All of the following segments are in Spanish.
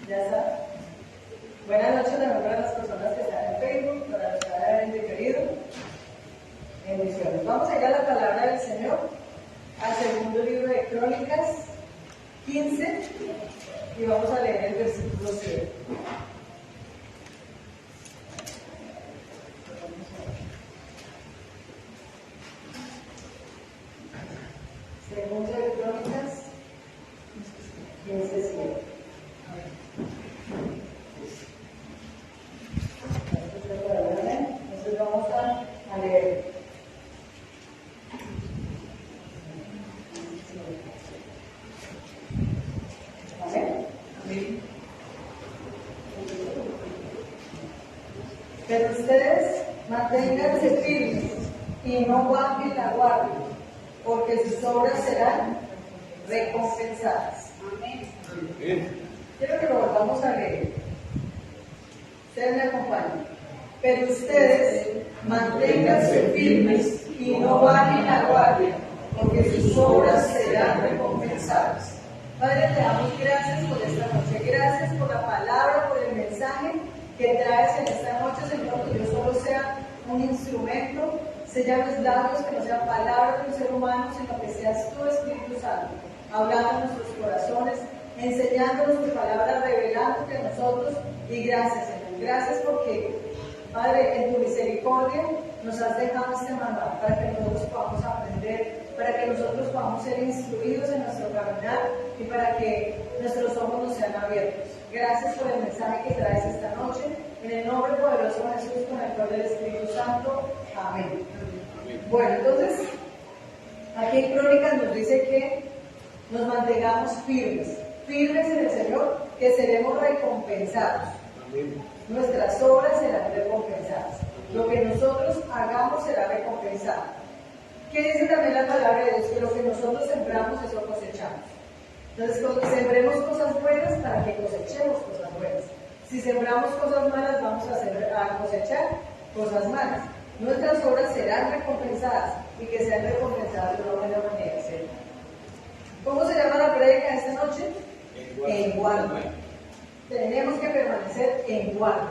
Ya está. Buenas noches también para las personas que están en Facebook, para los que están en diferido. Bendiciones. Vamos a ir a la palabra del Señor, al segundo libro de Crónicas 15, y vamos a leer el versículo 7. Segundo de Crónicas 15, 7. Entonces vamos a leer. Amén. Amén. Pero ustedes manténganse firmes y no bajen la guardia, porque sus obras serán recompensadas. Amén. Quiero que lo volvamos a leer. Ustedes me acompañan. Pero ustedes manténganse firmes y no bajen la guardia, porque sus obras serán recompensadas. Padre, te damos gracias por esta noche. Gracias por la palabra, por el mensaje que traes en esta noche, Señor, que yo solo sea un instrumento. Sella mis labios, que no sean palabras de un ser humano, sino que seas tu Espíritu Santo, hablando en nuestros corazones, enseñándonos tu palabra, revelándote a nosotros. Y gracias, Señor. Gracias porque, Padre, en tu misericordia nos has dejado este manual para que nosotros podamos aprender, para que nosotros podamos ser instruidos en nuestro caminar y para que nuestros ojos nos sean abiertos. Gracias por el mensaje que traes esta noche. En el nombre poderoso de Jesús, con el poder del Espíritu Santo. Amén. Bueno, entonces, aquí en Crónicas nos dice que nos mantengamos firmes en el Señor, que seremos recompensados. Amén. Nuestras obras serán recompensadas. Lo que nosotros hagamos será recompensado. ¿Qué dice también la palabra de Dios? Que lo que nosotros sembramos, eso cosechamos. Entonces, sembremos cosas buenas para que cosechemos cosas buenas. Si sembramos cosas malas, vamos a cosechar cosas malas. Nuestras obras serán recompensadas y que sean recompensadas de una buena manera, ¿sí? ¿Cómo se llama la prédica de esta noche? En guardia. Tenemos que permanecer en guardia,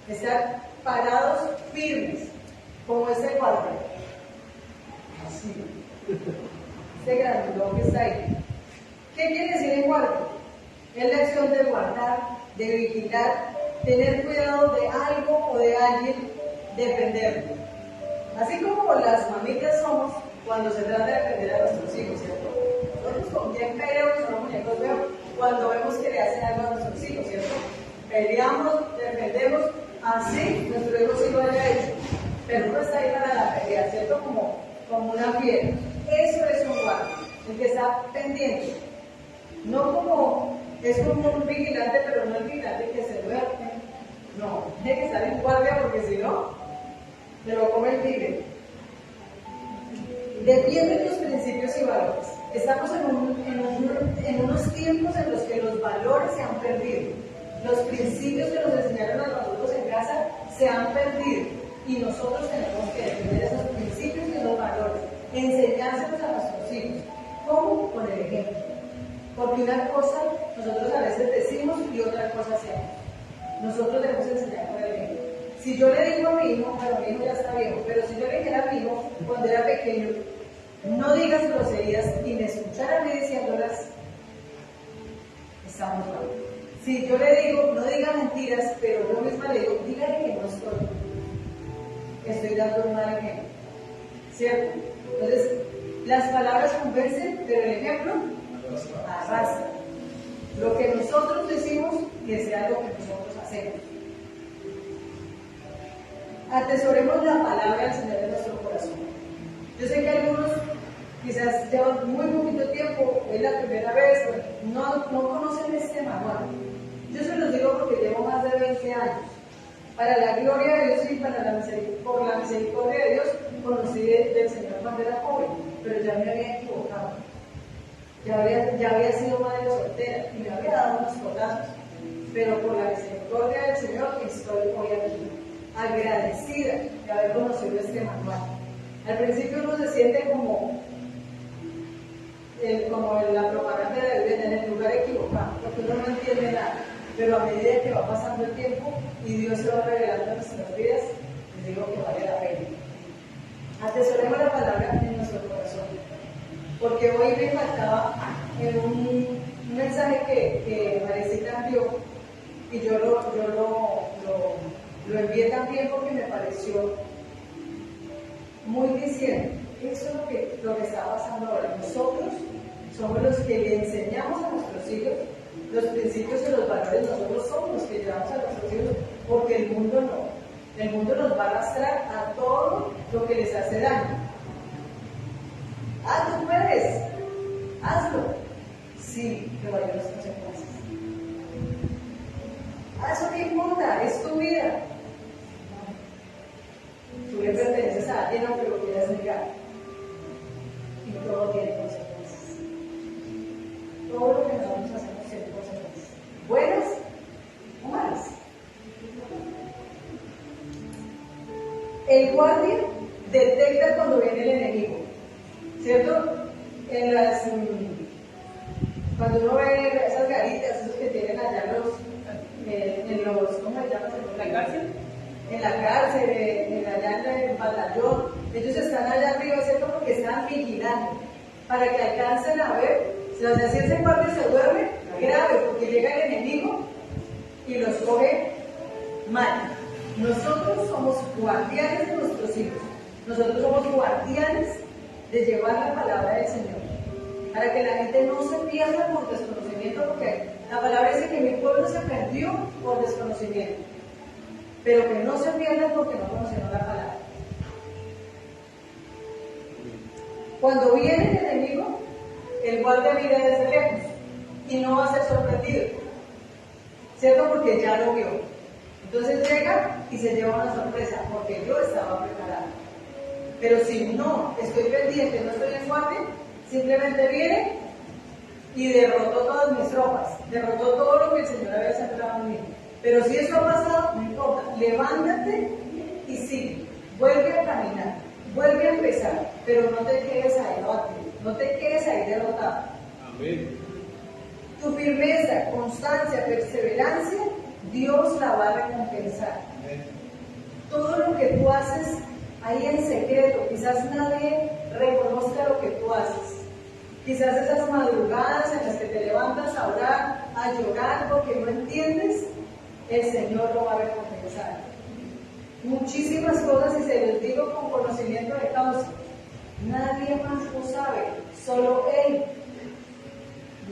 estar parados firmes, como ese guardia. Así. Este grandulón que está ahí. ¿Qué quiere decir en guardia? Es la acción de guardar, de vigilar, tener cuidado de algo o de alguien, defenderlo. Así como las mamitas somos cuando se trata de defender a nuestros hijos, ¿cierto? Nosotros con quién peleamos, somos muñecos de oro, cuando vemos que le hacen algo a nuestros hijos, ¿cierto? Peleamos, defendemos, así nuestro hijo sí lo haya hecho, pero no está ahí para la pelea, ¿cierto? Como una fiera. Eso es un guardia, el que está pendiente. No como, es como un vigilante, pero no el vigilante que se duerme. No, tiene que estar en guardia porque si no, se lo come el tigre. Defiende tus principios y valores. Estamos en unos tiempos en los que los valores se han perdido. Los principios que nos enseñaron a nosotros en casa se han perdido. Y nosotros tenemos que defender esos principios y esos valores. Enseñárselos a nuestros hijos. ¿Cómo? Con el ejemplo. Porque una cosa nosotros a veces decimos y otra cosa hacemos. Nosotros debemos enseñar con el ejemplo. Si yo le digo a mi hijo, bueno, mi hijo ya está viejo, pero si yo le dijera a mi hijo cuando era pequeño, no digas groserías y me escuchara a mí diciéndolas, estamos mal. Si yo le digo, no diga mentiras, pero yo misma le digo, dígale que no estoy dando un mal ejemplo. ¿Cierto? Entonces, las palabras convencen, pero el ejemplo arrastra. Lo que nosotros decimos, que sea lo que nosotros hacemos. Atesoremos la palabra del Señor en nuestro corazón. Yo sé que algunos quizás llevan muy poquito tiempo, es la primera vez, no conocen este manual. Yo se los digo porque llevo más de 20 años. Para la gloria de Dios y por la misericordia de Dios, conocí del Señor cuando era joven, pero ya me había equivocado. Ya había sido madre soltera y me había dado unos cotazos. Pero por la misericordia del Señor estoy hoy aquí, agradecida de haber conocido este manual. Al principio uno se siente como la propaganda de Biblia en el lugar equivocado, porque uno no entiende nada. pero a medida que va pasando el tiempo y Dios se va revelando en nuestras vidas, les digo que vale la pena. Atesoremos la palabra en nuestro corazón, porque hoy me faltaba en un mensaje que Marecita envió, y yo lo envié también porque me pareció muy diciente. Eso es lo que está pasando ahora. Nosotros somos los que le enseñamos a nuestros hijos los principios y los valores. Nosotros somos los que llevamos a nuestros hijos, porque el mundo no. El mundo nos va a arrastrar a todo lo que les hace daño. Ah, tú puedes, hazlo. Sí, pero hay unas consecuencias. Ah, eso qué importa, es tu vida. Tú le perteneces a alguien aunque lo quieras negar. Y todo tiene consecuencias. Todo lo que nosotros hacemos tiene consecuencias. Buenas o malas. El guardia detecta cuando viene el enemigo, ¿cierto? Cuando uno ve esas garitas, esos que tienen allá ¿cómo se llama? ¿En la cárcel? En la cárcel, allá en el batallón, ellos están allá arriba, ¿cierto? Porque están vigilando, para que alcancen a ver, si ese guardia se duerme, grave, porque llega el enemigo y los coge mal. Nosotros somos guardianes de nuestros hijos. Nosotros somos guardianes de llevar la palabra del Señor, para que la gente no se pierda por desconocimiento, porque la palabra dice que mi pueblo se perdió por desconocimiento, pero que no se pierdan porque no conocieron la palabra. Cuando viene el enemigo, el guardia mira desde lejos y no va a ser sorprendido, ¿cierto? Porque ya lo vio. Entonces llega y se lleva una sorpresa, porque yo estaba preparado. Pero si no estoy pendiente, no estoy en guardia, simplemente viene y derrotó todas mis tropas, derrotó todo lo que el Señor había sembrado en mí. Pero si eso ha pasado, no importa, levántate y sigue, vuelve a caminar, vuelve a empezar, pero no te quedes ahí abatido, no te quedes ahí derrotado. Amén. Tu firmeza, constancia, perseverancia, Dios la va a recompensar. Amén. Todo lo que tú haces ahí en secreto, quizás nadie reconozca lo que tú haces. Quizás esas madrugadas en las que te levantas a orar, a llorar porque no entiendes, el Señor lo va a recompensar. Muchísimas cosas, y se los digo con conocimiento de causa. Nadie más lo sabe, solo Él.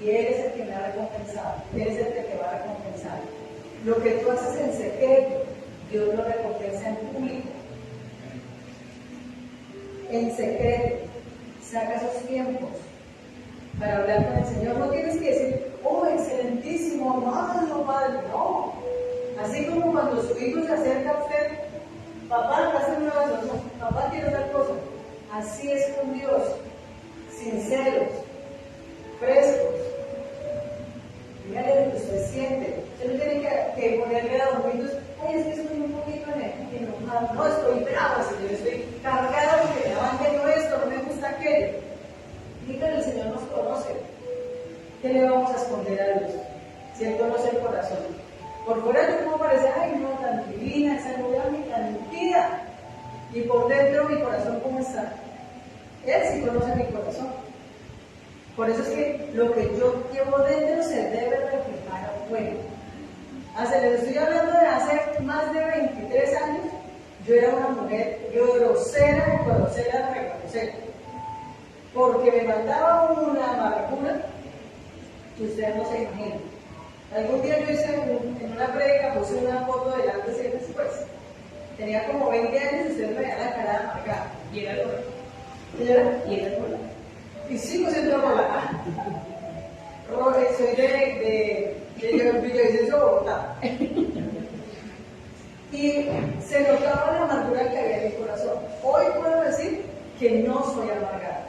Y Él es el que me ha recompensado, Él es el que te va a recompensar. Lo que tú haces en secreto, Dios lo recompensa en público. En secreto, saca esos tiempos para hablar con el Señor. No tienes que decir, oh, excelentísimo, amado Padre. No. Así como cuando su hijo se acerca a usted, papá, hazme una oración, papá, quiero tal cosa. Así es con Dios, sinceros, frescos. Dígale lo que usted siente. Usted no tiene que ponerle a dormidos, ay, es que estoy un poquito enojado. No, estoy bravo, Señor, estoy cargado porque me abandonó esto, no me gusta aquello. Dígale, el Señor nos conoce. ¿Qué le vamos a esconder a Dios? Si Él conoce el corazón. Por fuera yo como parece, ay, no, tan divina, esa novia tan limpida. Y por dentro mi corazón, ¿cómo está? Él sí conoce mi corazón. Por eso es que lo que yo llevo dentro se debe reflejar afuera. Les estoy hablando de hace más de 23 años. Yo era una mujer grosera, porque me mandaba una amargura que ustedes no se imaginan. Algún día yo hice en una prédica, puse una foto del antes y después. Tenía como 20 años y ustedes me veían la cara amargada. Y era el color. Y era el color. Y sigo siendo amargada. Soy de Villavicencio, Bogotá. Y se notaba la amargura que había en mi corazón. Hoy puedo decir que no soy amargada.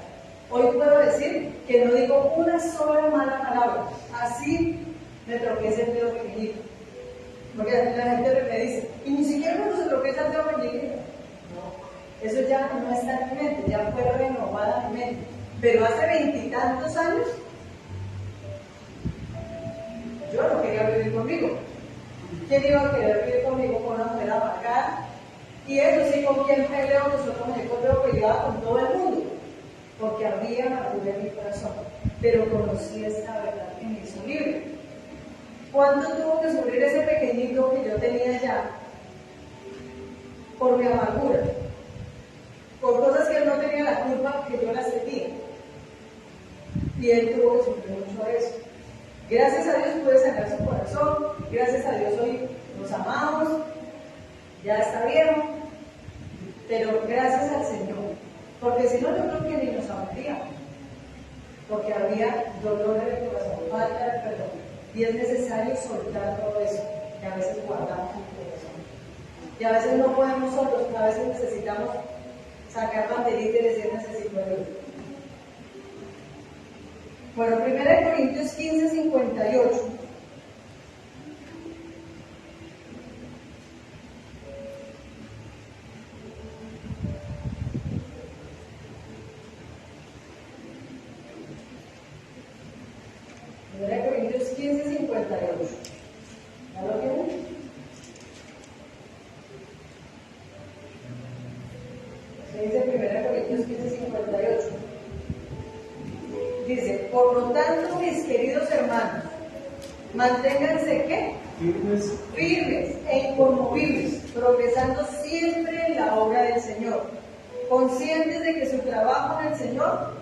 Hoy puedo decir que no digo una sola mala palabra. Así me tropiece el dedo pequeñito. Porque la gente me dice, y ni siquiera cuando se tropieza el dedo pequeñito. No, eso ya no está en mi mente, ya fue renovada mi mente. Pero hace 20 y tantos años, yo no quería vivir conmigo. ¿Quién iba a querer vivir conmigo con una mujer amargada? Y eso sí, ¿con quién peleo? Nosotros me peleaba con todo el mundo, porque había amargura en mi corazón, pero conocí esta verdad que me hizo libre. ¿Cuánto tuvo que sufrir ese pequeñito que yo tenía ya por mi amargura? Por cosas que él no tenía la culpa, que yo las tenía. Y él tuvo que sufrir mucho eso. Gracias a Dios pude sanar su corazón, gracias a Dios hoy nos amamos, ya está bien, pero gracias al Señor, porque si no yo creo que ni nos amaríamos, porque había dolor en el corazón, falta de perdón, y es necesario soltar todo eso que a veces guardamos en el corazón. Y a veces no podemos solos, a veces necesitamos sacar banderita y decir necesito ayuda. Bueno, 1 Corintios 15, 58. Corintios 15, 58. ¿Ya lo tienen? Se dice 1 Corintios 15, 58. Dice, por lo tanto, mis queridos hermanos, manténganse ¿qué? Firmes e inconmovibles, progresando siempre en la obra del Señor, conscientes de que su trabajo en el Señor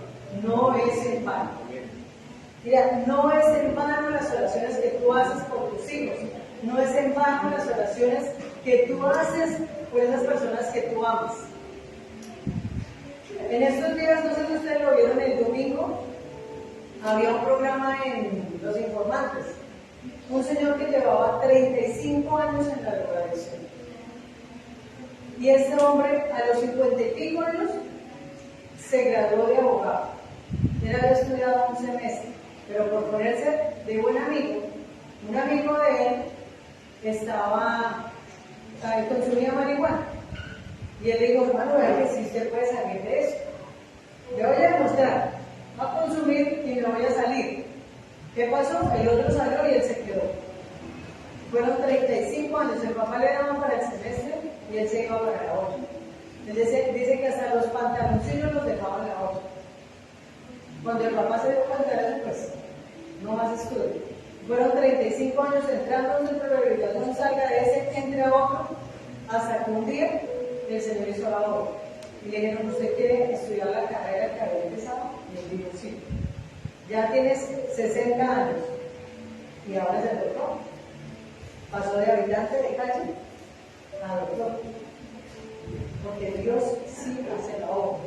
no es en vano. Mira, no es en vano las oraciones que tú haces por tus hijos, no es en vano las oraciones que tú haces por esas personas que tú amas. En estos días, no sé si ustedes lo vieron el domingo, había un programa en Los Informantes, un señor que llevaba 35 años en la drogadicción. Y este hombre, a los 50 y pico años, se graduó de abogado. Él había estudiado un semestre, pero por ponerse de buen amigo, un amigo de él consumía marihuana. Y él le dijo, hermano, vea que sí usted puede salir de eso. Le voy a demostrar, va a consumir y me voy a salir. ¿Qué pasó? El otro salió y él se quedó. Fueron 35 años, el papá le daba para el semestre y él se iba para la olla. Él dice que hasta los pantaloncillos los dejaba en la olla. Cuando el papá se dio cuenta de eso, pues, no más estudio. Fueron 35 años entrando en un centro de rehabilitación, salga de ese, entre a otro, hasta que un día el Señor hizo la obra. Y le dijeron, ¿usted quiere estudiar la carrera que había empezado? Y él dijo, sí. Ya tienes 60 años. Y ahora es el doctor. Pasó de habitante de calle a doctor. Porque Dios sí hace la obra.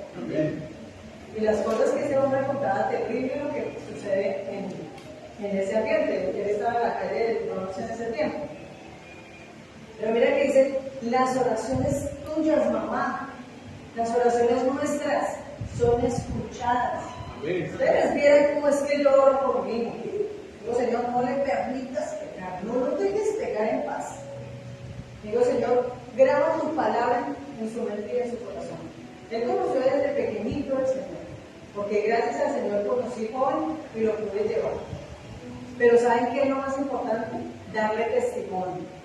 Y las cosas que ese hombre contaba, terrible lo que sucede en ese ambiente. Él estaba en la calle de Bronx en ese tiempo. Pero mira que dice, las oraciones tuyas, mamá, las oraciones nuestras son escuchadas. Ustedes vieran cómo es que yo oro por mí. Digo, Señor, no le permitas pecar, no lo dejes pecar en paz. Digo, Señor, graba tu palabra en su mente y en su corazón. Él conoció desde pequeñito al Señor, porque gracias al Señor conocí joven y lo pude llevar. Pero ¿saben qué es lo más importante? Darle testimonio.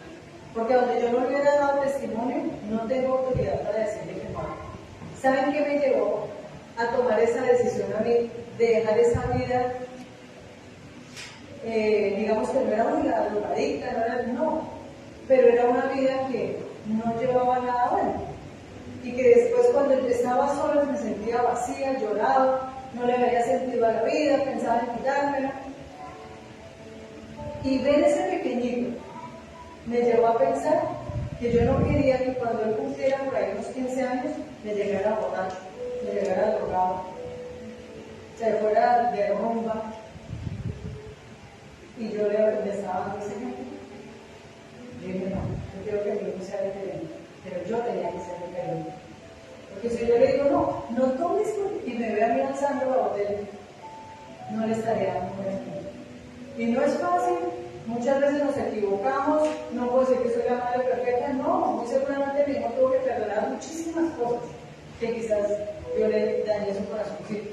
Porque donde yo no le hubiera dado testimonio, no tengo autoridad para decirle que no. ¿Saben qué me llevó a tomar esa decisión a mí de dejar esa vida? Digamos que no era una drogadicta, no, pero era una vida que no llevaba nada bueno. Y que después, cuando estaba sola, me sentía vacía, lloraba, no le veía sentido a la vida, pensaba en quitármela. Y ver ese pequeñito me llevó a pensar que yo no quería que cuando él cumpliera por ahí unos 15 años, me llegara borracho, me llegara drogado, se fuera de rumba. Y yo le estaba dando ese ejemplo. Y dije, no, yo quiero que mi hijo sea diferente, pero yo tenía que ser diferente. Porque si yo le digo, no tomes, y me ve a mí alzando la botella, no le estaría dando un ejemplo. Y no es fácil. Muchas veces nos equivocamos, no puedo decir que soy la madre perfecta, no, muy seguramente mi hijo tuvo que perdonar muchísimas cosas que quizás yo le dañé su corazoncito.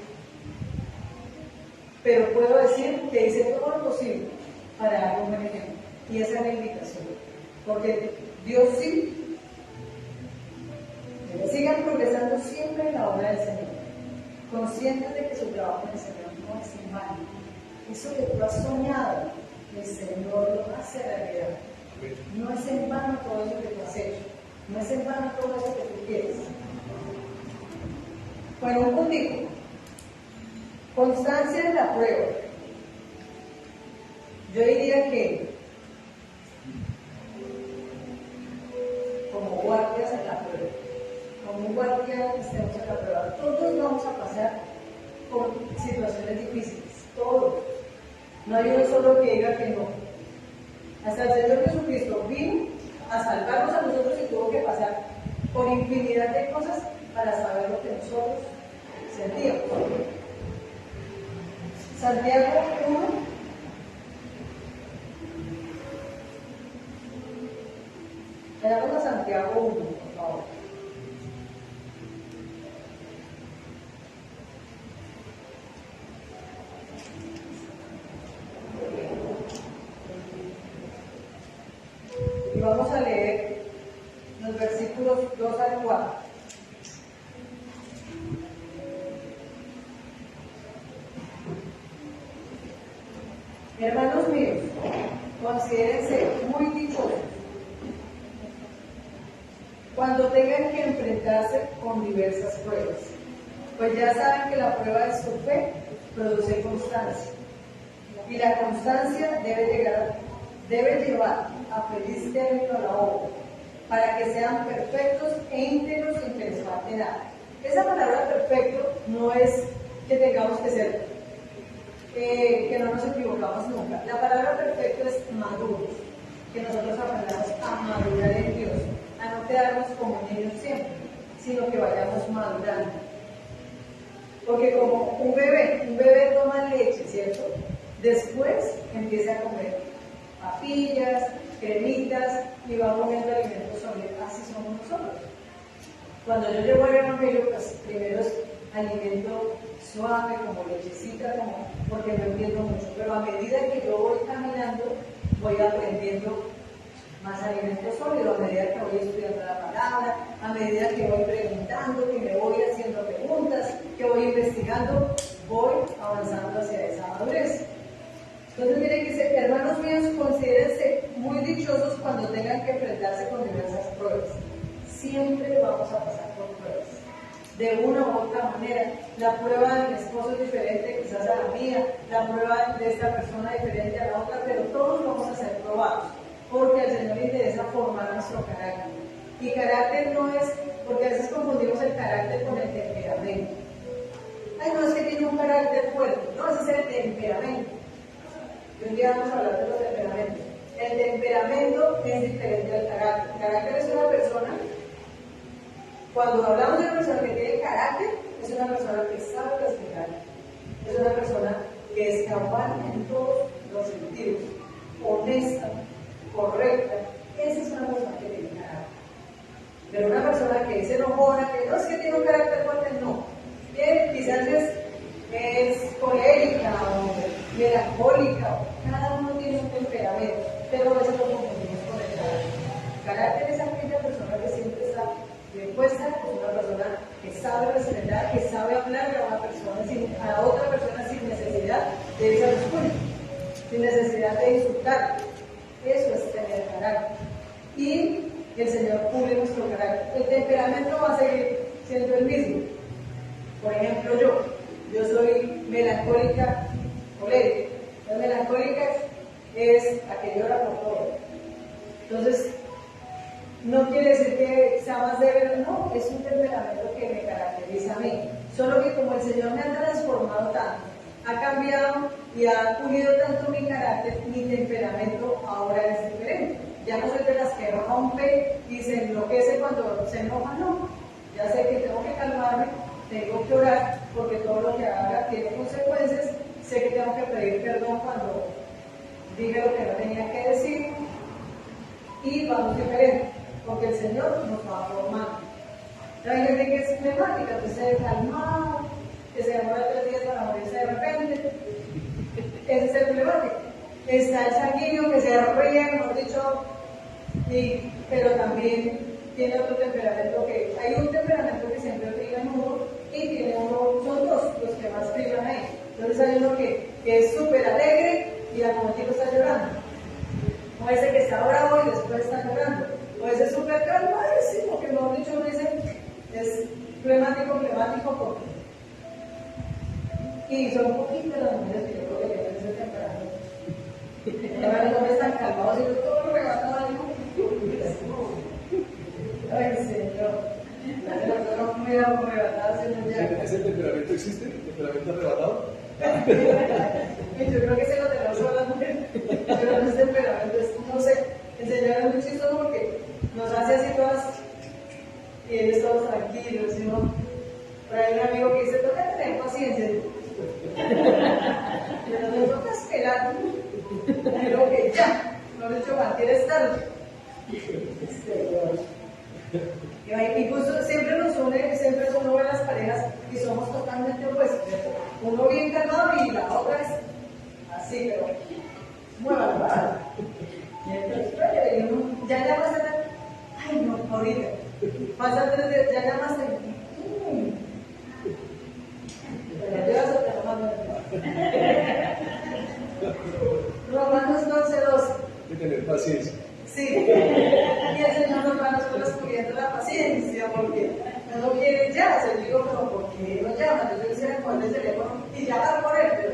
Pero puedo decir que hice todo lo posible para dar un buen ejemplo. Y esa es la invitación. Porque Dios sí, que sigan progresando siempre en la obra del Señor, conscientes de que su trabajo en el Señor no es en vano. Eso que tú has soñado, el Señor lo hace realidad. No es en vano todo eso que tú has hecho, no es en vano todo eso que tú quieres. Bueno, un puntito. Constancia en la prueba. Yo diría que como guardias en la prueba, como un guardia que estemos en la prueba, todos vamos a pasar por situaciones difíciles, todos. No hay uno solo que diga que no. Hasta el Señor Jesucristo vino a salvarnos a nosotros y tuvo que pasar por infinidad de cosas para saber lo que nosotros sentíamos. Santiago 1. Veamos a Santiago 1, por favor. Y vamos a leer los versículos 2 al 4. Hermanos míos, considérense muy dichosos cuando tengan que enfrentarse con diversas pruebas, pues ya saben que la prueba de su fe produce constancia, y la constancia debe llevar a feliz término a la obra, para que sean perfectos e íntegros sin que les falte nada. Esa palabra perfecto no es que tengamos que ser que no nos equivocamos nunca. La palabra perfecto es maduros, que nosotros aprendamos a madurar en Dios, a no quedarnos como niños siempre, sino que vayamos madurando. Porque como un bebé toma leche, ¿cierto? Después empieza a comer papillas, cremitas y va comiendo alimentos sólidos. Así somos nosotros. Cuando yo llevo el evangelio, pues primero es alimento suave, como lechecita, porque no entiendo mucho, pero a medida que yo voy caminando, voy aprendiendo más alimento sólido, a medida que voy estudiando la palabra, a medida que voy preguntando, que me voy haciendo preguntas, que voy investigando, voy avanzando hacia esa madurez. Entonces miren que dice, hermanos míos, considérense muy dichosos cuando tengan que enfrentarse con diversas pruebas. Siempre vamos a pasar por pruebas. De una u otra manera, la prueba de mi esposo es diferente quizás a la mía, la prueba de esta persona es diferente a la otra, pero todos vamos a ser probados, porque al Señor le interesa formar nuestro carácter. Y carácter no es, porque a veces confundimos el carácter con el temperamento. Ay, no, es que tiene un carácter fuerte, no, ese es el temperamento. Y un día vamos a hablar de los temperamentos. El temperamento es diferente al carácter. El carácter es una persona. Cuando hablamos de una persona que tiene carácter, es una persona que sabe respetar, es una persona que es cabal en todos los sentidos, honesta, correcta. Esa es una persona que tiene carácter. Pero una persona que es enojona, que no es que tiene un carácter fuerte, no. Quizás es colérica o melancólica, cada uno tiene un temperamento, pero a veces lo confundimos con el carácter. El carácter es aquella persona que siempre está dispuesta, es una persona que sabe respetar, que sabe hablar a otra persona sin necesidad de esa respuesta, sin necesidad de insultar. Eso es tener carácter. Y el Señor cubre nuestro carácter. El temperamento va a seguir siendo el mismo. Por ejemplo, yo soy melancólica, colérica. La melancólica es la que llora por todo. Entonces, no quiere decir que sea más débil, no, es un temperamento que me caracteriza a mí. Solo que como el Señor me ha transformado tanto, ha cambiado y ha pulido tanto mi carácter, mi temperamento ahora es diferente. Ya no soy de las que rompe y se enloquece cuando se enoja, no. Ya sé que tengo que calmarme, tengo que orar, porque todo lo que haga tiene consecuencias. Sé que tengo que pedir perdón cuando diga lo que no tenía que decir. Y vamos diferente, porque el Señor nos va formando. Hay gente que es flemática, que se calma, que se demora 3 días para morirse de repente. Ese es el flemático. Está el sanguíneo que se ríe, mejor dicho, pero también tiene otro temperamento que, hay un temperamento que siempre priva en uno y tiene uno, son dos los que más privan ahí. Entonces hay uno que es súper alegre y al momento está llorando. O ese que está bravo y después está llorando. O ese súper calmadísimo que mejor dicho uno dice es flemático, porque. Y son poquitas las mujeres que yo creo que tienen ese temperamento. Ahora los hombres están calmados y todo rebatado. Ay, Señor. Nosotros muy arrebatados en el día. ¿Ese temperamento existe? ¿El temperamento arrebatado? Yo creo que se lo tenemos a las mujeres. Pero no es temperamento, no sé. El Señor es muy chistoso porque nos hace así todas y Él estamos tranquilos, ¿no? Pero hay un amigo que dice, toca tener paciencia. Pero no toca esperar. Pero que ya, no lo he hecho mantener tarde. Y justo siempre nos une, siempre uno ve las parejas y somos totalmente opuestos. Uno bien calmado y la otra es así, pero muy malvada. Y entonces, ya llamas a ay no, ahorita. Pasan 3 días, ya llamas a pero ya vas a te tomando Romanos 12:12. Hay que tener paciencia. Sí, y el Señor nos va descubriendo la paciencia, porque no lo quiere ya, se digo, pero porque lo llama, yo quisiera poner el teléfono y llamar por él, pero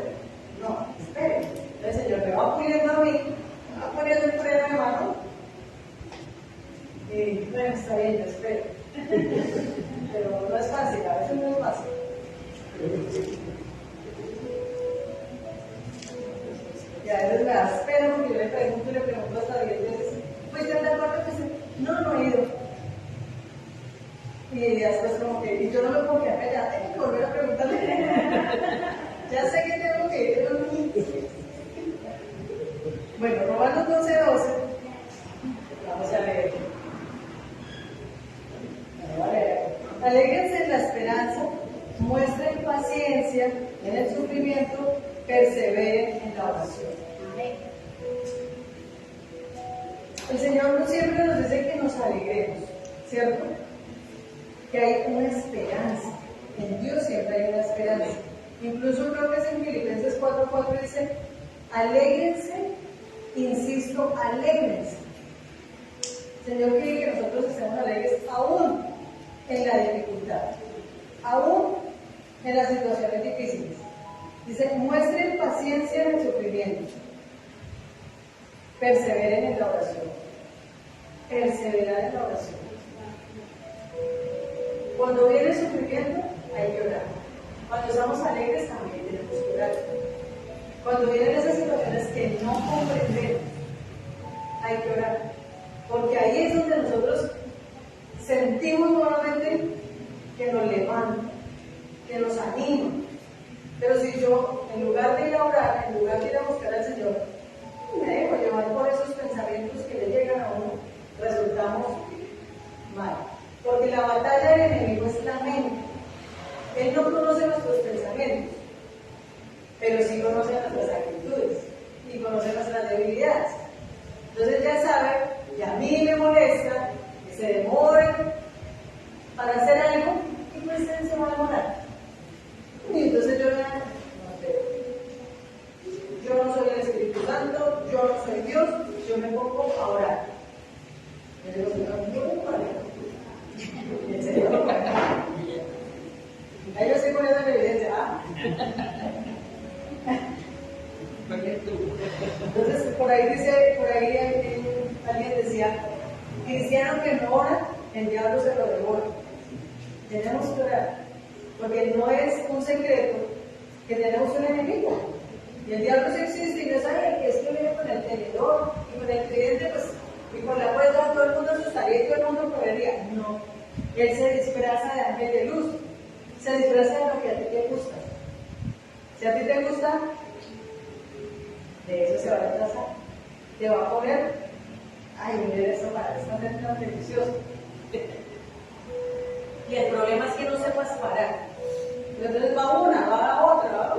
no, espere, el Señor me va poniendo a mí, me va poniendo el freno de mano, y bueno, está bien, yo espero, pero no es fácil, a veces no es fácil. Y a veces me da espera porque yo le pregunto hasta 10 veces. Pues ya la parte que no he ido. Y después como que, y yo no me puedo quedar callada, tengo que volver a preguntarle. Ya sé que tengo que ir, pero no. Bueno, Romanos 12:12. Vamos a leer. Alégrense en la esperanza, muestren paciencia en el sufrimiento, perseveren en la oración. Amén. El Señor no siempre nos dice que nos alegremos, ¿cierto? Que hay una esperanza. En Dios siempre hay una esperanza. Incluso creo que es en Filipenses 4:4 dice, alégrense, insisto, alégrense. El Señor quiere que nosotros estemos alegres aún en la dificultad, aún en las situaciones difíciles. Dice, muestren paciencia en el sufrimiento. Perseveren en la oración. Perseverar en la oración. Cuando viene el sufrimiento, hay que orar. Cuando estamos alegres, también tenemos que orar. Cuando vienen esas situaciones que no comprendemos, hay que orar. Porque ahí es donde nosotros sentimos nuevamente que nos levanta, que nos anima. Pero si yo, en lugar de ir a orar, en lugar de ir a buscar al Señor, me dejo llevar por esos pensamientos que le llegan a uno, resultamos mal. Porque la batalla del enemigo es la mente. Él no conoce nuestros pensamientos, pero sí conoce nuestras actitudes y conoce nuestras debilidades. Entonces ya sabe que a mí me molesta que se demore para hacer algo y pues él se va a demorar. Y entonces yo no soy el Espíritu Santo, yo no soy Dios, yo me pongo a orar. Yo digo, Señor, yo me paro. Y el Señor lo pone. Ahí yo estoy poniendo en evidencia. Entonces, por ahí alguien decía, cristiano que no ora, el diablo se lo devora. Tenemos que orar, porque no es un secreto que tenemos un enemigo. Y el diablo sí existe y no sabe que es que viene con el tenedor y con el cliente, pues, y con la puerta todo el mundo asustaría y todo el mundo correría. No, él se disfraza de ángel de luz, se disfraza de lo que a ti te gusta. Si a ti te gusta, de eso se va a disfrazar. Te va a poner, ay, mira eso para esta gente tan deliciosa. Y el problema es que no sepas parar. Entonces va una, va la otra,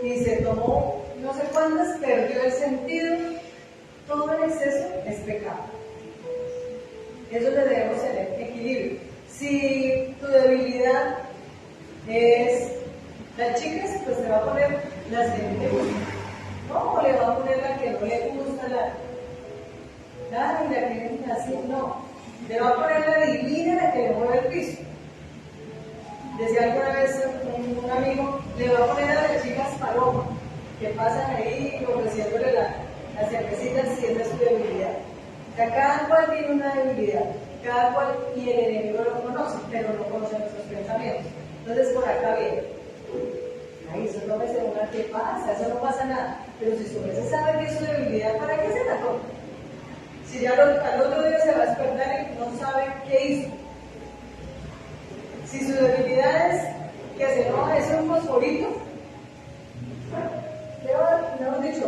y se tomó no sé cuánto. exceso es pecado. Eso le debemos tener equilibrio. Si tu debilidad es las chicas, pues te va a poner las que no le gustan. No, o le va a poner la que no le gusta, la que es así, no. Le va a poner la divina, la que le mueve el piso. Decía alguna vez un amigo, le va a poner a las chicas paloma, que pasan ahí ofreciéndole las cervecitas si esa es su debilidad. O sea, cada cual tiene una debilidad, cada cual, y el enemigo lo conoce, pero no conoce nuestros pensamientos. Entonces por acá viene. Ay, eso no me sé una, ¿qué pasa? Eso no pasa nada. Pero si su merced sabe que es su debilidad, ¿para qué se la toma? Si ya al otro día se va a despertar y no sabe qué hizo. Si su debilidad es que se enoja, es un fosforito, le hemos dicho,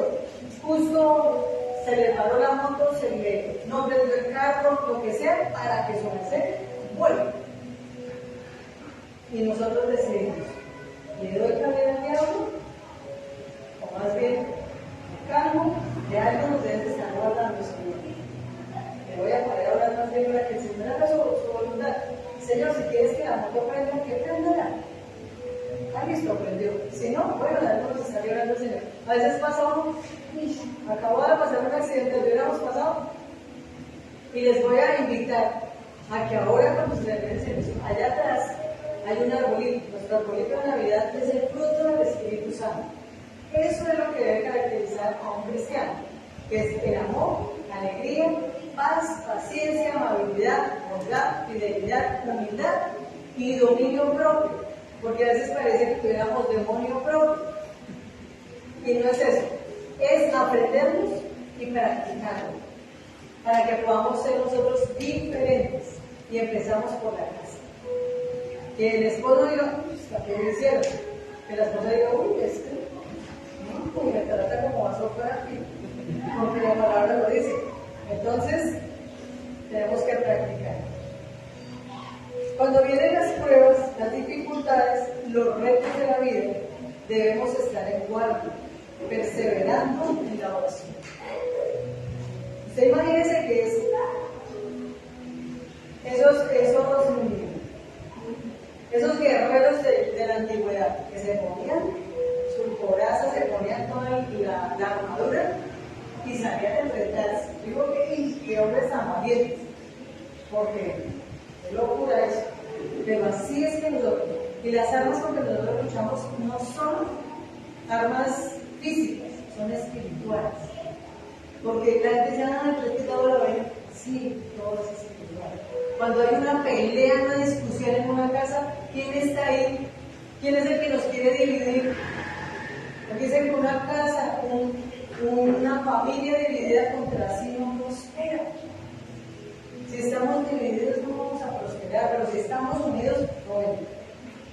justo se le paró la moto, se le no prendió el carro, lo que sea, para que su merced vuelva. Y nosotros decidimos, ¿le doy cabida al diablo? O más bien, me calmo, de algo nos deben estar guardando, Señor. Le voy a poner a hablar más bien para que el Señor haga su voluntad. Señor, si quieres que la moto prenda, que prenda. Ah, listo, prendió. Si no, bueno, de algo nos está librando el Señor. A veces pasa uno, acabó de pasar un accidente, lo hubiéramos pasado. Y les voy a invitar a que ahora cuando se den el servicio, allá atrás hay un arbolito. Nuestro arbolito de Navidad es el fruto del Espíritu Santo. Eso es lo que debe caracterizar a un cristiano, que es el amor, la alegría, paz, paciencia, amabilidad, bondad, fidelidad, humildad y dominio propio. Porque a veces parece que tuviéramos demonio propio. Y no es eso. Es aprendernos y practicarlo. Para que podamos ser nosotros diferentes. Y empezamos por la casa. Que el esposo diga, ¿qué me hicieron? Que la esposa diga, uy, no, me trata como vaso para aquí. Porque la palabra lo dice. Entonces, tenemos que practicar. Cuando vienen las pruebas, las dificultades, los retos de la vida, debemos estar en guardia, perseverando en la oración. Usted imagínese que esos guerreros de la antigüedad que se ponían su coraza, se ponían toda la armadura y salían a enfrentarse. Digo que hombres tan valientes, porque es locura eso. Pero así es que nosotros, y las armas con que nosotros luchamos no son armas físicas, son espirituales. Porque la gente dice, pero es que todo lo ven. Sí, todo es espiritual. Cuando hay una pelea, una discusión en una casa, ¿quién está ahí? ¿Quién es el que nos quiere dividir? Porque dicen que una casa, una familia dividida contra sí no prospera. Si estamos divididos no vamos a prosperar, pero si estamos unidos, bueno,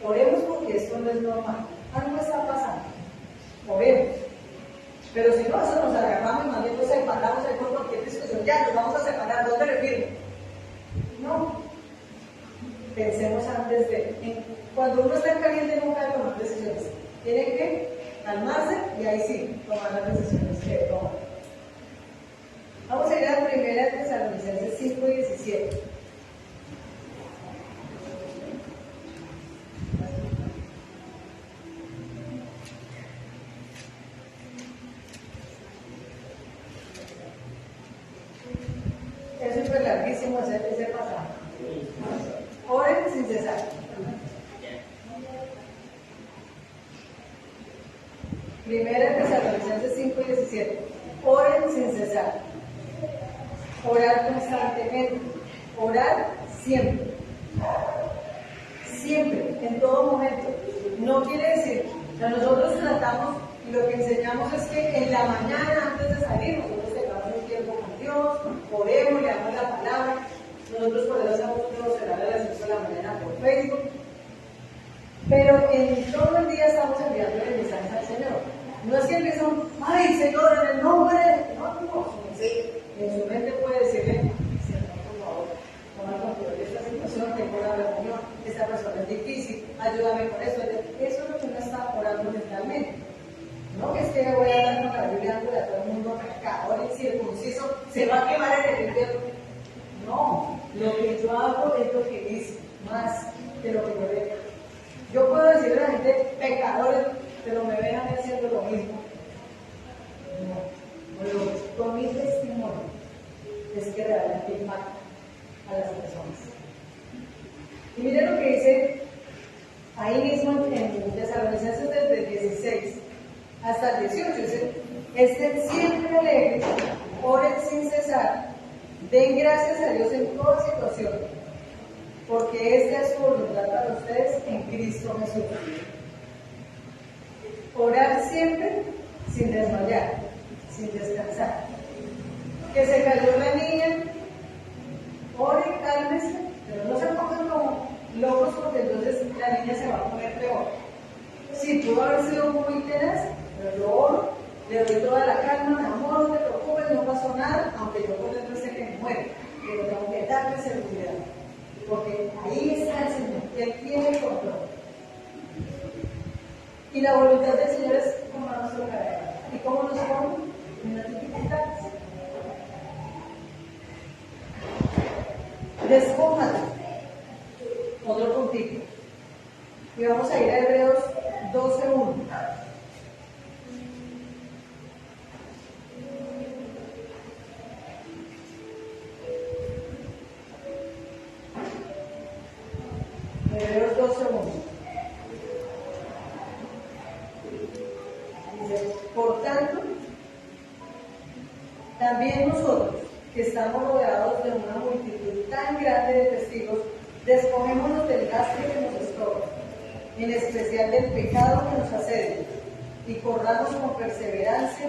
oremos porque esto no es normal. Algo está pasando. Oremos. Pero si no, eso nos agarramos y más bien nos separamos ahí por cualquier discusión. Ya, nos vamos a separar, ¿dónde le firmo? No. Pensemos antes de. Cuando uno está caliente, nunca debe tomar decisiones. Tiene que calmarse y ahí sí, tomar las decisiones que toma. Vamos a ir a 1 Tesalonicenses 5:17. Es súper larguísimo ese pasaje. Oren sin cesar. 1 Tesalonicenses 5:17. Oren sin cesar. Orar constantemente. Orar siempre. Siempre, en todo momento. No quiere decir que nosotros tratamos y lo que enseñamos es que en la mañana antes de salir nosotros tengamos un tiempo con Dios, oremos, leamos la palabra. Nosotros por eso hacemos un devocional a las 5 de la mañana por Facebook. Pero en todo el día estamos enviando el mensaje al Señor. No es que empezamos, ay Señor, en el nombre de... No, en su mente puede decirle, Señor, por favor, toma el control de esta situación, tengo una reunión, esta persona es difícil, ayúdame con esto. Eso es lo que uno está orando mentalmente. No que es que me voy a dar con la Biblia dándole a todo el mundo pecador y circunciso, se va a quemar en el infierno. No, lo que yo hago es lo que hice, más de lo que yo veo. Yo puedo decirle a la gente pecadores, pero me ven a mí haciendo lo mismo. No, pero con mi testimonio es que realmente impacta a las personas. Y miren lo que dice ahí mismo en Tesalonicenses desde el 16 hasta el 18, dice: estén siempre alegres, oren sin cesar, den gracias a Dios en toda situación, porque esta es su voluntad para ustedes en Cristo Jesús. Orar siempre sin desmayar, sin descansar. Que se cayó la niña, ore, cálmese, pero no se pongan como locos porque entonces la niña se va a poner peor. Sí, pudo haber sido muy tenaz, pero yo oro, le doy toda la calma, mi amor, no te preocupes, no pasó nada, aunque yo por dentro sé que me muere, pero tengo que darle seguridad, porque ahí está el Señor, Él tiene el control. Y la voluntad del Señor es como nuestro carácter. ¿Y cómo nos pone? En las dificultades. Despójate. Otro puntito. Y vamos a ir a Hebreos 12:1. Hebreos 12:1. Dice: por tanto, también nosotros, que estamos rodeados de una multitud tan grande de testigos, despojémonos del lastre que nos estorba, en especial del pecado que nos asedia, y corramos con perseverancia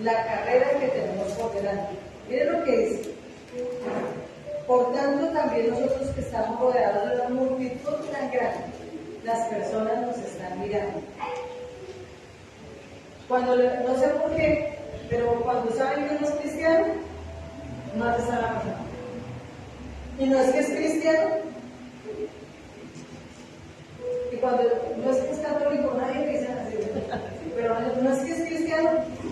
la carrera que tenemos por delante. Miren lo que dice: por tanto, también nosotros que estamos rodeados de una multitud tan grande, las personas nos están mirando. Cuando, no sé por qué, pero cuando saben que uno es cristiano, no se está la persona. Y no es que es cristiano, y cuando no es que es católico, nadie dice así, pero no es que es cristiano,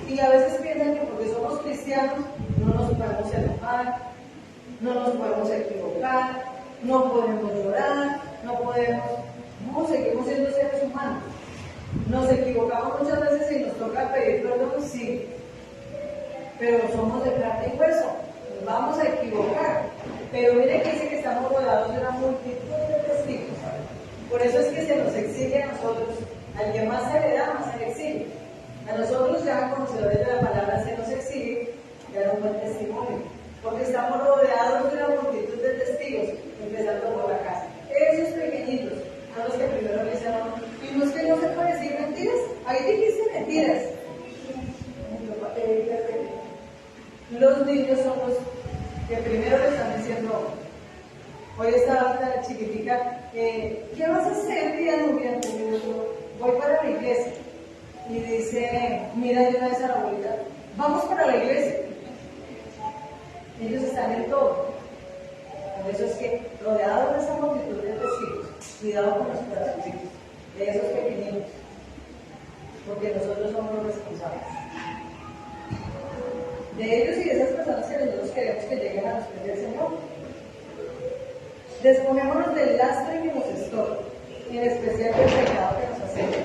y a veces piensan que porque somos cristianos no nos podemos enojar, no nos podemos equivocar, no podemos llorar, no, seguimos siendo seres humanos. Nos equivocamos muchas veces y nos toca pedir perdón, sí, pero somos de carne y hueso, nos vamos a equivocar. Pero mire que dice que estamos rodeados de una multitud de testigos. Por eso es que se nos exige a nosotros, al que más se le da, más se le exige. A nosotros ya conocedores de la palabra se nos exige dar un buen testimonio, porque estamos rodeados de una multitud de testigos, empezando por la casa. Esos pequeñitos son los que primero le dicen: y no es que no se puede decir mentiras, ahí dijiste mentiras. Los niños son los que primero le están diciendo. Hoy estaba esta chiquitica, ¿qué vas a hacer, tía Nubia? Voy para la iglesia. Y dice, mira de una vez a la abuelita, vamos para la iglesia. Ellos están en todo. Por eso es que, rodeados de esa multitud de testigos, cuidado con los corazoncitos, de esos pequeñitos, porque nosotros somos los responsables. De ellos y de esas personas que nosotros queremos que lleguen a los pies del Señor. Despojémonos del lastre que nos estorba, en especial del pecado que nos asedia.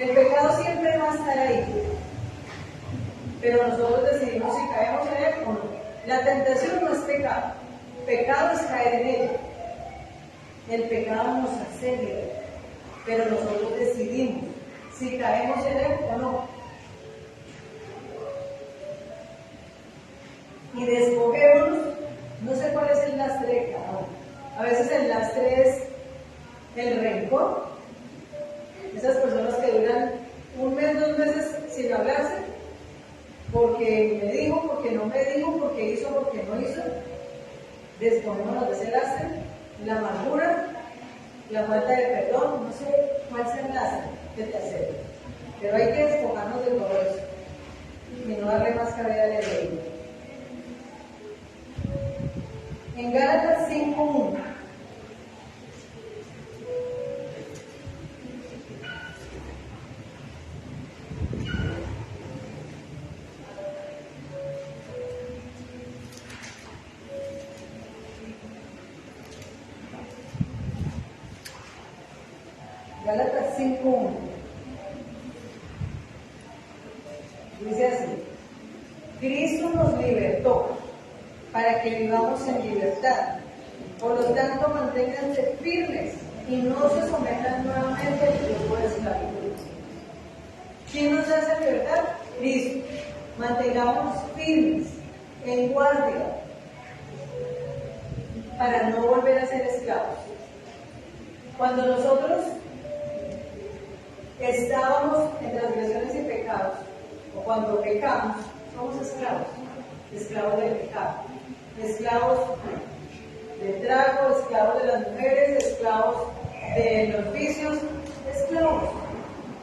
El pecado siempre va a estar ahí, pero nosotros decidimos si caemos en él o no. La tentación no es pecado, pecado es caer en ella. El pecado nos asedia, pero nosotros decidimos si caemos en él o no. Y despojémonos, no sé cuál es el lastre de cada uno. A veces el lastre es el rencor. Esas personas que duran 1 mes, 2 meses sin hablarse, porque me dijo, porque no me dijo, porque hizo, porque no hizo. Despojémonos de ese lastre. La amargura, la falta de perdón, no sé cuál es el lastre que te hace. Pero hay que despojarnos de todo eso y no darle más cabida al enemigo. En Gálatas 5:1. Gálatas 5:1. Dice así: Cristo nos libertó para que vivamos en libertad. Por lo tanto, manténganse firmes y no se sometan nuevamente al yugo de esclavitud. ¿Quién nos hace libertad? Cristo. Mantengamos firmes, en guardia, para no volver a ser esclavos. Cuando nosotros estábamos en transgresiones y pecados, o cuando pecamos, somos esclavos, esclavos del pecado, esclavos del trago, esclavos de las mujeres, esclavos de los vicios, esclavos.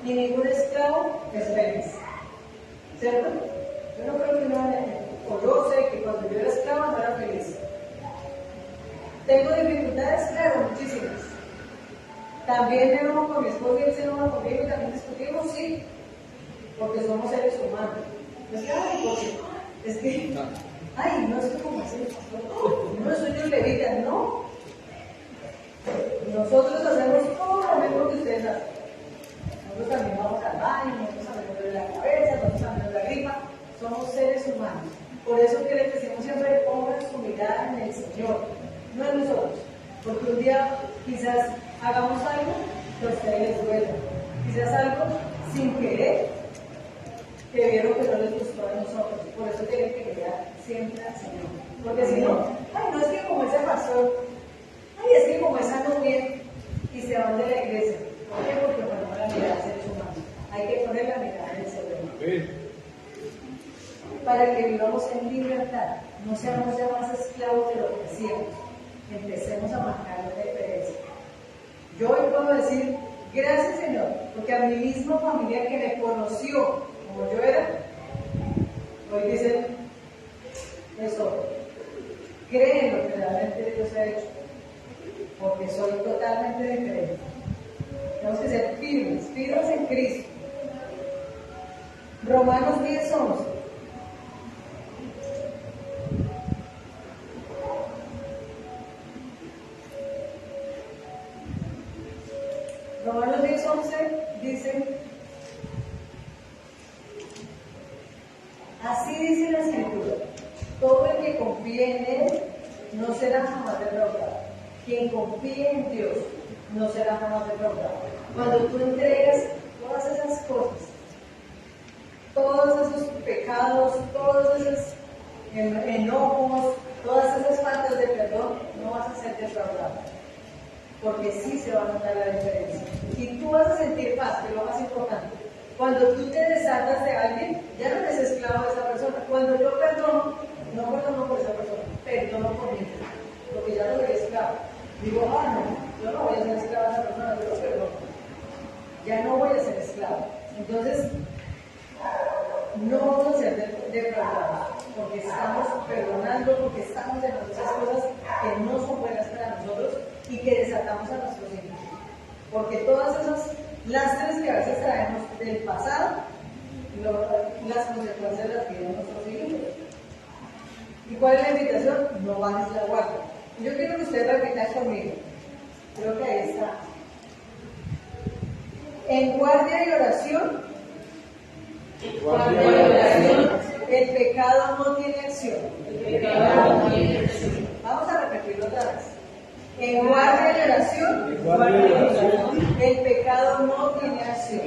Y ningún esclavo es feliz, ¿cierto? Yo no creo que yo sé que cuando yo era esclavo no era feliz. ¿Tengo dificultades? Claro, muchísimas. También me enojo con mi esposo y él se enoja conmigo y también discutimos, sí, porque somos seres humanos. No es que, no es que como así, no soy yo levita, no. Nosotros hacemos todo lo mismo que ustedes hacen. Nosotros también vamos al baño, nosotros también nos duele la cabeza, nosotros también nos da gripa. Somos seres humanos. Por eso que les decimos siempre, pongan su mirada en el Señor, no en nosotros. Porque un día quizás hagamos algo que a ustedes les duela. Quizás algo sin querer que vieron que no les gustó a nosotros. Por eso tienen que mirar siempre al Señor. Porque si no, no es que como ese pastor, es que como esa novia, y se van de la iglesia. ¿Por qué? Porque ponemos la mirada en seres humanos. Hay que poner la mirada en el Señor. Para que vivamos en libertad, no seamos ya más esclavos de lo que hacíamos. Empecemos a marcar la diferencia. Yo hoy puedo decir, gracias Señor, porque a mi misma familia que me conoció como yo era, hoy dicen, eso, creen lo que realmente Dios ha hecho, porque soy totalmente diferente. Tenemos que ser firmes en Cristo. Romanos 10:11. Romanos 10:11 dice, así dice la Escritura, todo el que confíe en Él no será jamás defraudado. Quien confíe en Dios no será jamás defraudado. Cuando tú entregas todas esas cosas, todos esos pecados, todos esos enojos, todas esas faltas de perdón, no vas a ser defraudado. Porque sí se va a notar la diferencia. Y tú vas a sentir paz, que es lo más importante. Cuando tú te desatas de alguien, ya no eres esclavo de esa persona. Cuando yo perdono, no perdono por esa persona, perdono por mí, porque ya no soy esclavo. Digo, no, yo no voy a ser esclavo de esa persona, yo lo perdono. Ya no voy a ser esclavo. Entonces, no vamos a ser defraudados, porque estamos perdonando, porque estamos en muchas cosas que no son buenas para nosotros y que desatamos a nuestros hijos. Porque todas esas lastres que a veces traemos del pasado, las consecuencias las tienen nuestros hijos. ¿Y cuál es la invitación? No bajes la guardia. Yo quiero que ustedes repitan conmigo. Creo que ahí está. En guardia y oración, el pecado no tiene acción. Vamos a repetirlo otra vez. En guardia y oración, el pecado no tiene acción.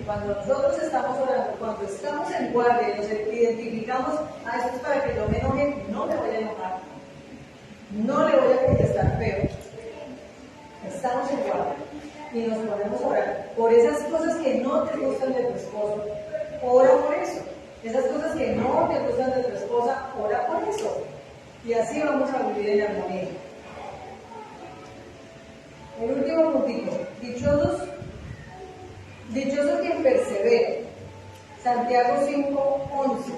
Cuando nosotros estamos orando, cuando estamos en guardia y nos identificamos, esto es para que yo me enoje, no me voy a enojar, no le voy a contestar feo. Estamos en guardia y nos ponemos a orar por esas cosas que no te gustan de tu esposo. Ora por eso. Esas cosas que no te gustan de tu esposa, ora por eso. Y así vamos a vivir en armonía. El último puntito. Dichoso quien persevere. Santiago 5:11.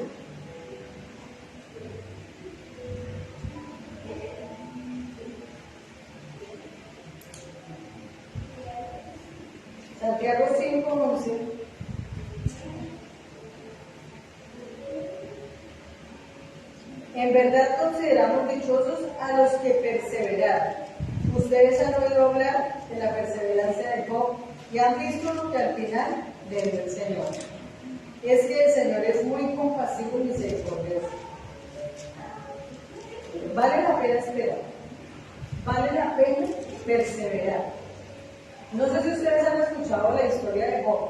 Santiago 5:11. En verdad consideramos dichosos a los que perseveran. Ustedes han oído hablar de la perseverancia de Job y han visto lo que al final le dio el Señor. Es que el Señor es muy compasivo y misericordioso. Vale la pena esperar, vale la pena perseverar. No sé si ustedes han escuchado la historia de Job,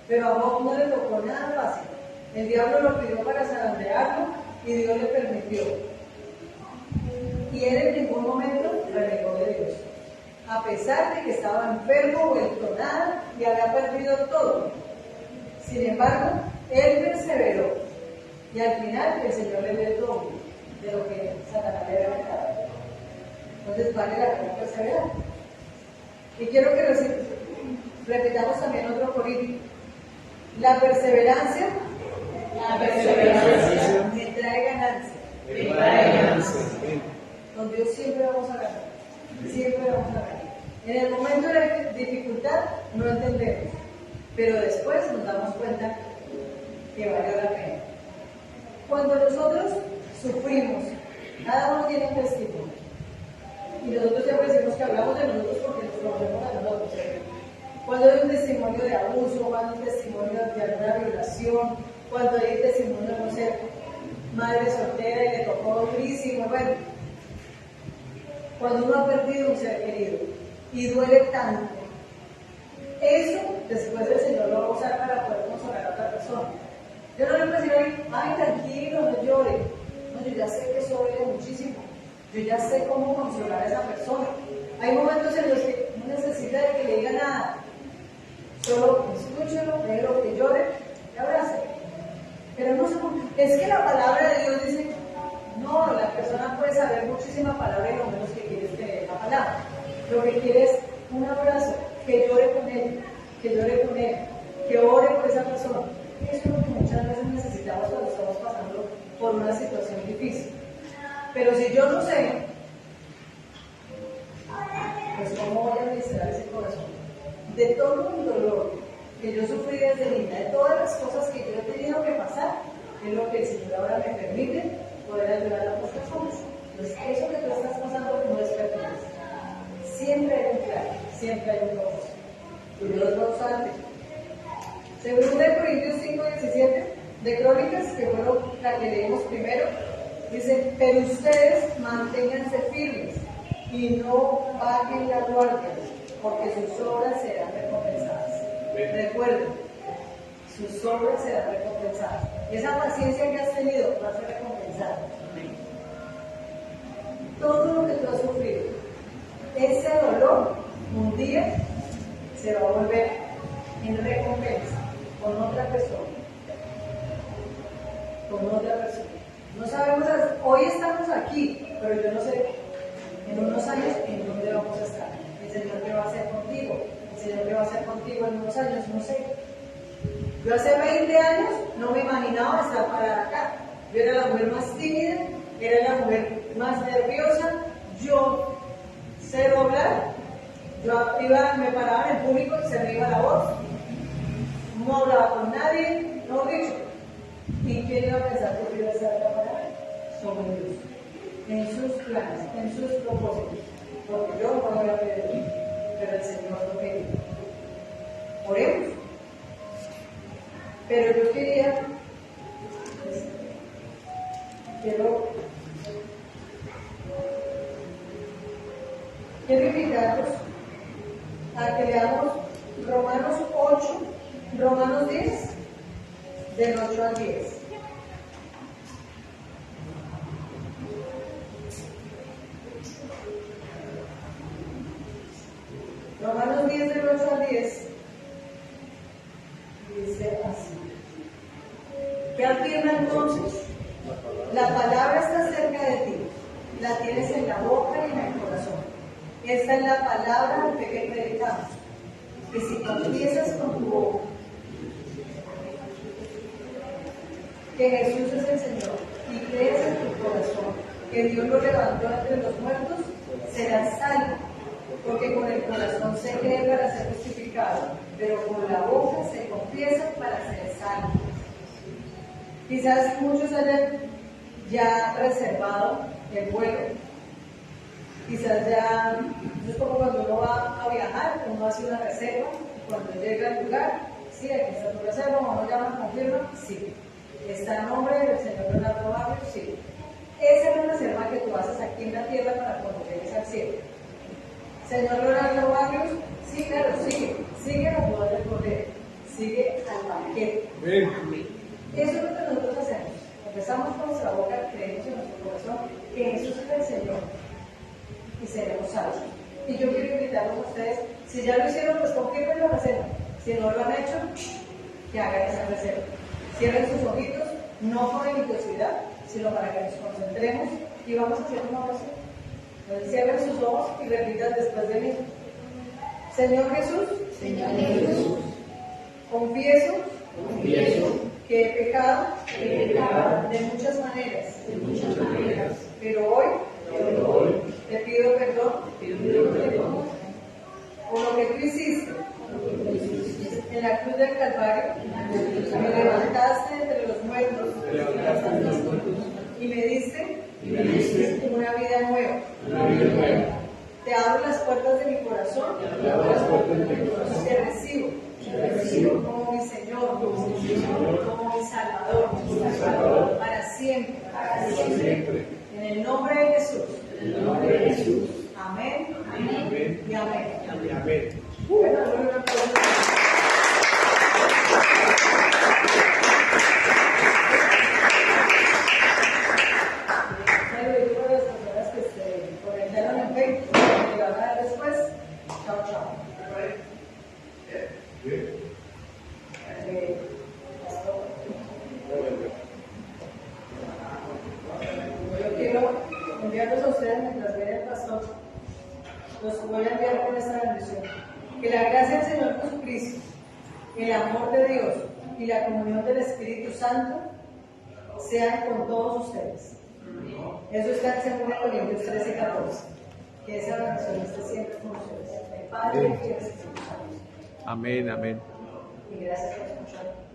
pero a Job no le tocó nada fácil. El diablo lo pidió para zarandearlo y Dios le permitió. Y él en ningún momento renegó de Dios, a pesar de que estaba enfermo, vuelto nada y había perdido todo. Sin embargo, él perseveró y al final el Señor le dio el doble de lo que Satanás le había dado. Entonces vale la pena perseverar. Y quiero que repitamos también otro corito. La perseverancia me trae ganancia. Con Dios siempre vamos a ganar. Siempre vamos a ganar. En el momento de dificultad no entendemos, pero después nos damos cuenta que valió la pena. Cuando nosotros sufrimos, cada uno tiene un testimonio. Y nosotros siempre decimos que hablamos de nosotros porque nos conocemos a nosotros. Cuando hay un testimonio de abuso, cuando hay un testimonio de alguna violación, cuando hay un testimonio de no ser madre soltera y le tocó durísimo, bueno, cuando uno ha perdido un ser querido y duele tanto, eso después el Señor lo va a usar para poder consolar a otra persona. Yo no le puedo decir, ay, tranquilo, no llore. No, yo ya sé que eso duele muchísimo. Yo ya sé cómo consolar a esa persona. Hay momentos en los que no necesita de que le diga nada. Solo escúchelo, déjelo que llore y abrace. Pero no sé por qué. Es que la palabra de Dios dice, no, la persona puede saber muchísima palabra y lo menos que quiere es tener la palabra. Lo que quiere es un abrazo, que llore con él, que ore por esa persona. Eso es lo que muchas veces necesitamos cuando estamos pasando por una situación difícil. Pero si yo no sé, pues ¿cómo voy a administrar ese corazón? De todo el dolor que yo sufrí desde niña, de todas las cosas que yo he tenido que pasar, es lo que el Señor ahora me permite poder ayudar a otras personas. Entonces, eso que tú estás pasando no es pertenencia. Siempre hay un plan, siempre hay un propósito. Y Dios va a usarte. Según de Corintios 5:17, de Crónicas, que fue la que leímos primero, dice, pero ustedes manténganse firmes y no bajen la guardia, porque sus obras serán recompensadas. Recuerden, sus obras serán recompensadas. Esa paciencia que has tenido va a ser recompensada. Todo lo que tú has sufrido, ese dolor, un día se va a volver en recompensa con otra persona. No sabemos, hoy estamos aquí, pero yo no sé en unos años en dónde vamos a estar. El Señor qué va a hacer contigo, el Señor qué va a hacer contigo en unos años, no sé. Yo hace 20 años no me imaginaba estar parada acá. Yo era la mujer más tímida, era la mujer más nerviosa, yo cero hablar, me paraba en el público y se me iba la voz, no hablaba con nadie, no dicho. ¿Y quién iba a pensar que yo iba a estar acá parada? Solo Dios, en sus planes, en sus propósitos, porque yo no voy a pedir, pero el Señor lo quería. Oremos. Pero yo quiero invitarlos a que leamos Romanos 10, del 8 al 10. Romanos 10, del 8 al 10, dice así. ¿Qué afirma entonces? La palabra está cerca de ti, la tienes en la boca y en el corazón. Esta es la palabra de que predicamos, que si confiesas con tu boca que Jesús es el Señor y crees en tu corazón que Dios lo levantó entre los muertos, serás salvo, porque con el corazón se cree para ser justificado, pero con la boca se confiesa para ser salvo. Quizás muchos hayan ya reservado el vuelo quizás ya, es como cuando uno va a viajar, uno hace una reserva, cuando llega al lugar, sí, aquí está tu reserva, uno llama, confirma, sí. Está el nombre del Señor Leonardo Barrios, sí. Esa es la reserva que tú haces aquí en la tierra para cuando llegues al cielo. Señor Leonardo Barrios, sí, claro, sigue la boda del Cordero, sigue al banquete. Eso es lo que nosotros hacemos. Empezamos con nuestra boca, creemos en nuestro corazón que Jesús es el Señor y seremos salvos. Y yo quiero invitarlos a ustedes, si ya lo hicieron, pues confirmen la reserva. Si no lo han hecho, que hagan esa reserva. Cierren sus ojitos, no por religiosidad, sino para que nos concentremos y vamos a hacer una oración. Entonces, cierren sus ojos y repitan después de mí. Señor Jesús, confieso que he pecado de muchas maneras, pero hoy te pido perdón por lo que tú hiciste en la cruz del Calvario. Me levantaste entre los muertos y me diste una vida nueva. Te abro las puertas de mi corazón y te recibo como mi Señor, como mi Salvador, para siempre. En el nombre de Jesús. Amén. Y amén. Bueno, una pregunta. Saludos a las personas que se conectaron en Facebook, que van a ver después. Chao. Yo quiero enviarlos a ustedes mientras viene el pastor. Los voy a enviar con esta bendición. Que la gracia del Señor Jesucristo, el amor de Dios y la comunión del Espíritu Santo sean con todos ustedes. Eso está en 2 Corintios 13:14. Que esa bendición esté siempre con ustedes. El Padre y el Espíritu Santo. Amén. Y gracias por escuchar.